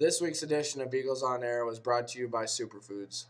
This week's edition of Eagles on Air was brought to you by Superfoods.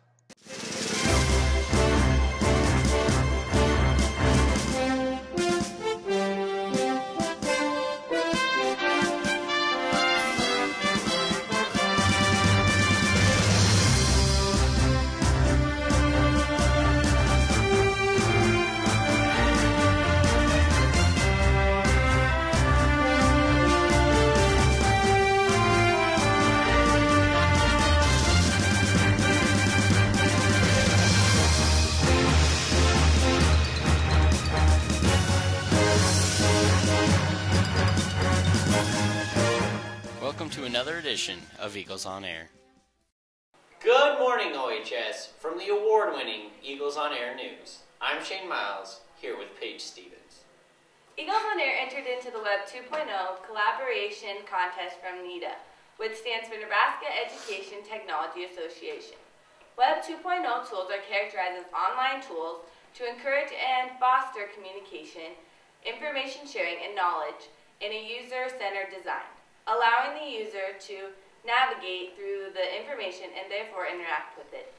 Welcome to another edition of Eagles on Air. Good morning, OHS, from the award-winning Eagles on Air News. I'm Shane Miles, here with Paige Stevens. Eagles on Air entered into the Web 2.0 collaboration contest from NEDA, which stands for Nebraska Education Technology Association. Web 2.0 tools are characterized as online tools to encourage and foster communication, information sharing, and knowledge in a user-centered design, allowing the user to navigate through the information and therefore interact with it.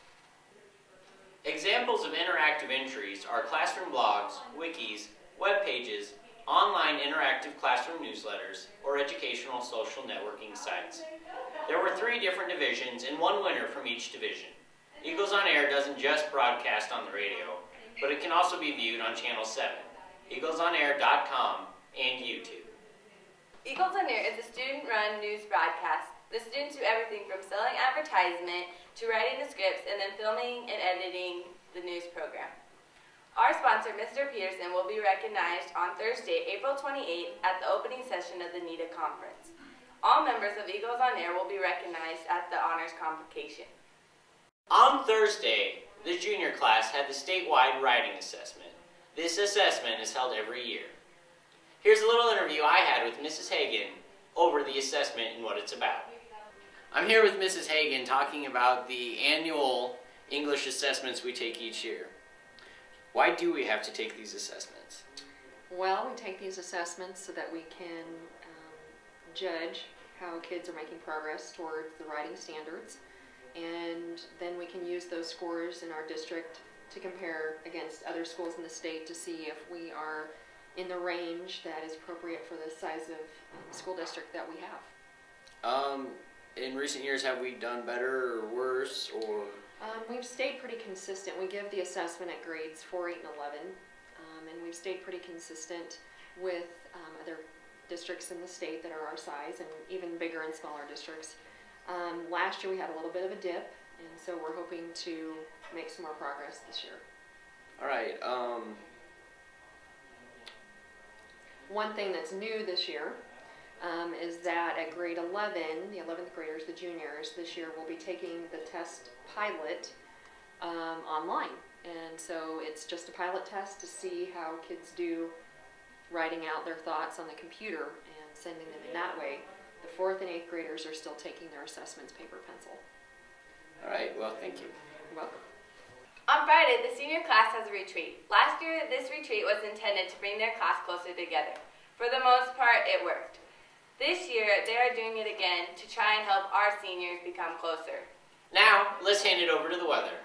Examples of interactive entries are classroom blogs, wikis, web pages, online interactive classroom newsletters, or educational social networking sites. There were 3 different divisions and 1 winner from each division. Eagles on Air doesn't just broadcast on the radio, but it can also be viewed on Channel 7, eaglesonair.com, and YouTube. Eagles on Air is a student-run news broadcast. The students do everything from selling advertisement to writing the scripts and then filming and editing the news program. Our sponsor, Mr. Peterson, will be recognized on Thursday, April 28th at the opening session of the NEDA conference. All members of Eagles on Air will be recognized at the honors convocation. On Thursday, the junior class had the statewide writing assessment. This assessment is held every year. Here's a little interview I had with Mrs. Hagan over the assessment and what it's about. I'm here with Mrs. Hagan talking about the annual English assessments we take each year. Why do we have to take these assessments? Well, we take these assessments so that we can judge how kids are making progress towards the writing standards, and then we can use those scores in our district to compare against other schools in the state to see if we are in the range that is appropriate for the size of school district that we have. In recent years, have we done better or worse, or? We've stayed pretty consistent. We give the assessment at grades 4, 8, and 11, and we've stayed pretty consistent with other districts in the state that are our size, and even bigger and smaller districts. Last year we had a little bit of a dip, and so we're hoping to make some more progress this year. All right. One thing that's new this year is that at grade 11, the 11th graders, the juniors, this year will be taking the test pilot online. And so it's just a pilot test to see how kids do writing out their thoughts on the computer and sending them in that way. The 4th and 8th graders are still taking their assessments paper pencil. All right, well, thank you. You're welcome. On Friday, the senior class has a retreat. Last year, this retreat was intended to bring their class closer together. For the most part, it worked. This year, they are doing it again to try and help our seniors become closer. Now, let's hand it over to the weather.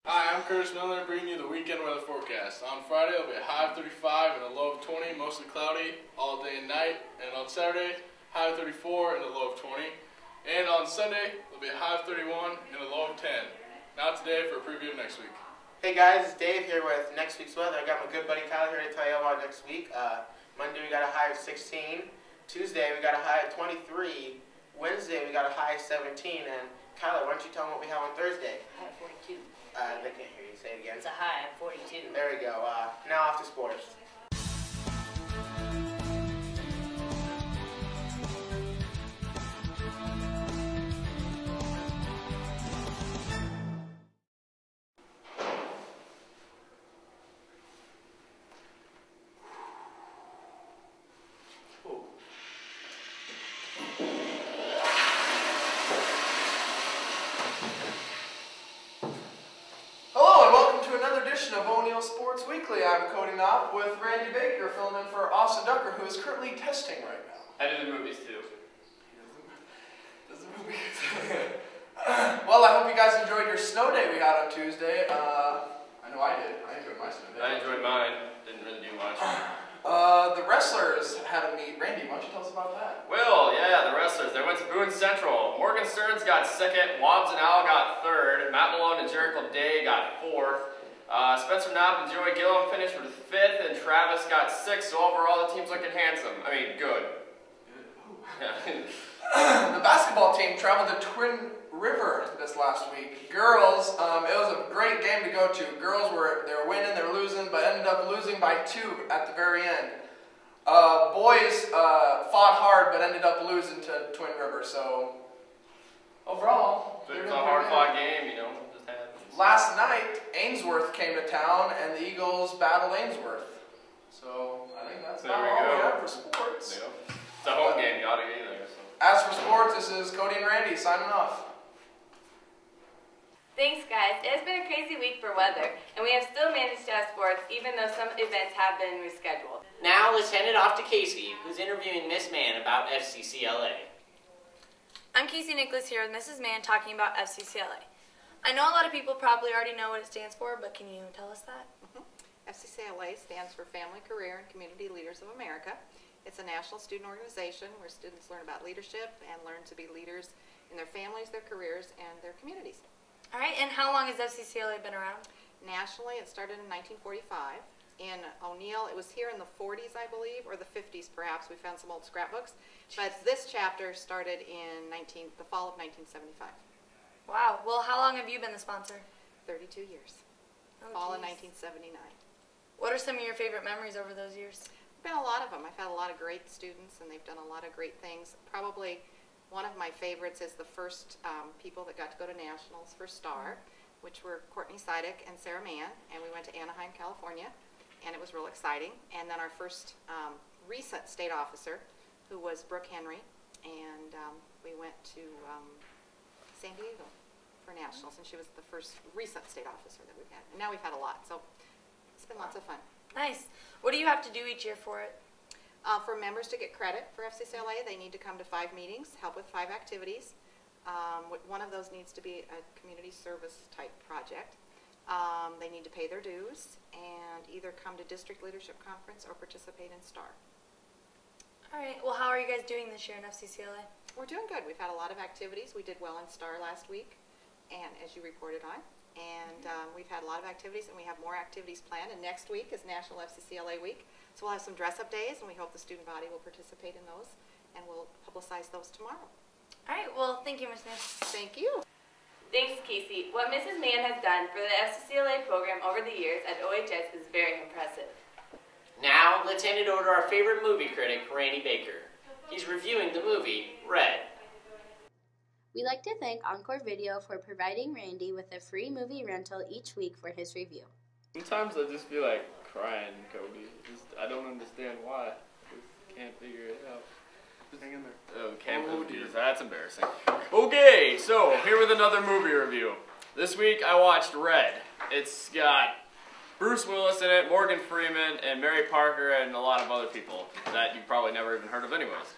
Hi, I'm Curtis Miller bringing you the weekend weather forecast. On Friday, it'll be a high of 35 and a low of 20, mostly cloudy all day and night. And on Saturday, high of 34 and a low of 20. And on Sunday, it'll be a high of 31 and a low of 10. Now today for a preview of next week. Hey guys, it's Dave here with next week's weather. I got my good buddy Kyle here to tell you about next week. Monday we got a high of 16. Tuesday we got a high of 23. Wednesday we got a high of 17. And Kyler, why don't you tell them what we have on Thursday? High of 42. They can't hear you. Say it again. It's a high of 42. There we go. Now off to sports. of O'Neill Sports Weekly. I'm Cody Knopp with Randy Baker, filling in for Austin Ducker, who is currently testing right now. I do the movies too. Does the movies. Well, I hope you guys enjoyed your snow day we had on Tuesday. I know I did. I enjoyed my snow day. I enjoyed mine. Didn't really do much. The wrestlers had a meet. Randy, why don't you tell us about that? Well, yeah, the wrestlers. They went to Boone Central. Morgan Stearns got second. Wobbs and Al got third. Matt Malone and Jericho Day got fourth. Spencer Knopp and Joey Gillum finished with fifth, and Travis got sixth. So overall, the team's looking handsome. I mean, good. The basketball team traveled to Twin River this last week. Girls, it was a great game to go to. Girls they were winning, they were losing, but ended up losing by 2 at the very end. Boys fought hard, but ended up losing to Twin River. So overall, It was a hard-fought game, you know. Just happens. last night Ainsworth came to town, and the Eagles battled Ainsworth. So I think that's There about we all we go. have for sports. Yep. It's a home game. You ought to get there. So. As for sports, this is Cody and Randy signing off. Thanks, guys. It has been a crazy week for weather, and we have still managed to have sports, even though some events have been rescheduled. Now let's hand it off to Casey, who's interviewing Miss Mann about FCCLA. I'm Casey Nicholas here with Mrs. Mann talking about FCCLA. I know a lot of people probably already know what it stands for, but can you tell us that? FCCLA stands for Family, Career, and Community Leaders of America. It's a national student organization where students learn about leadership and learn to be leaders in their families, their careers, and their communities. All right, and how long has FCCLA been around? Nationally, it started in 1945. In O'Neill, it was here in the 40s, I believe, or the 50s perhaps. We found some old scrapbooks. But this chapter started in the fall of 1975. Wow, well, how long have you been the sponsor? 32 years. Oh, Fall in geez. 1979. What are some of your favorite memories over those years? Been a lot of them. I've had a lot of great students, and they've done a lot of great things. Probably one of my favorites is the first people that got to go to nationals for STAR, which were Courtney Sidek and Sarah Mann, and we went to Anaheim, California, and it was real exciting. And then our first recent state officer, who was Brooke Henry, and we went to San Diego for nationals, and she was the first recent state officer that we've had. And now we've had a lot, so it's been lots of fun. Nice. What do you have to do each year for it? For members to get credit for FCCLA, they need to come to 5 meetings, help with 5 activities. One of those needs to be a community service type project. They need to pay their dues and either come to District Leadership Conference or participate in STAR. All right, well, how are you guys doing this year in FCCLA? We're doing good. We've had a lot of activities. We did well in STAR last week, and as you reported on. And we've had a lot of activities, and we have more activities planned. And next week is National FCCLA Week. So we'll have some dress-up days, and we hope the student body will participate in those, and we'll publicize those tomorrow. All right, well, thank you, Ms. Mann. Thank you. Thanks, Casey. What Mrs. Mann has done for the FCCLA program over the years at OHS is very impressive. Now let's hand it over to our favorite movie critic, Randy Baker. He's reviewing the movie Red. We'd like to thank Encore Video for providing Randy with a free movie rental each week for his review. Sometimes I just feel like crying, Cody. I don't understand why. I just can't figure it out. Just hang in there. Oh, can't believe that's embarrassing. Okay, so here with another movie review. This week I watched Red. It's got Bruce Willis in it, Morgan Freeman, and Mary Parker, and a lot of other people that you probably never even heard of anyways.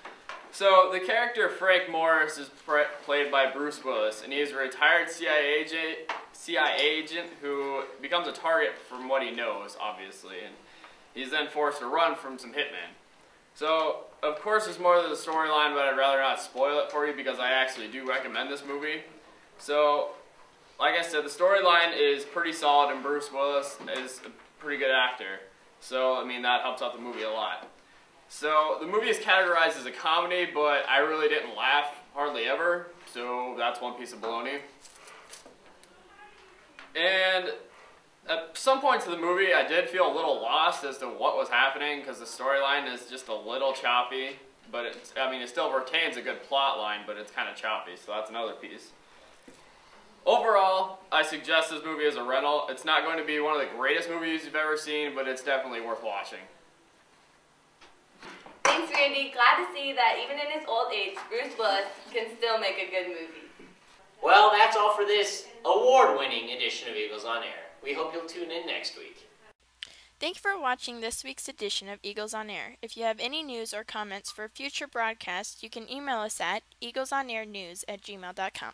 So, the character Frank Morris is played by Bruce Willis, and he is a retired CIA agent who becomes a target from what he knows, obviously, and he's then forced to run from some hitmen. So, of course, there's more to the storyline, but I'd rather not spoil it for you because I actually do recommend this movie. So, like I said, the storyline is pretty solid, and Bruce Willis is a pretty good actor. So, I mean, that helps out the movie a lot. So, the movie is categorized as a comedy, but I really didn't laugh hardly ever, so that's one piece of baloney. And at some points of the movie, I did feel a little lost as to what was happening, because the storyline is just a little choppy, but it still retains a good plot line, but it's kind of choppy, so that's another piece. Overall, I suggest this movie as a rental. It's not going to be one of the greatest movies you've ever seen, but it's definitely worth watching. Thanks, Randy. Glad to see that even in his old age, Bruce Willis can still make a good movie. Well, that's all for this award-winning edition of Eagles on Air. We hope you'll tune in next week. Thank you for watching this week's edition of Eagles on Air. If you have any news or comments for future broadcasts, you can email us at eaglesonairnews@gmail.com.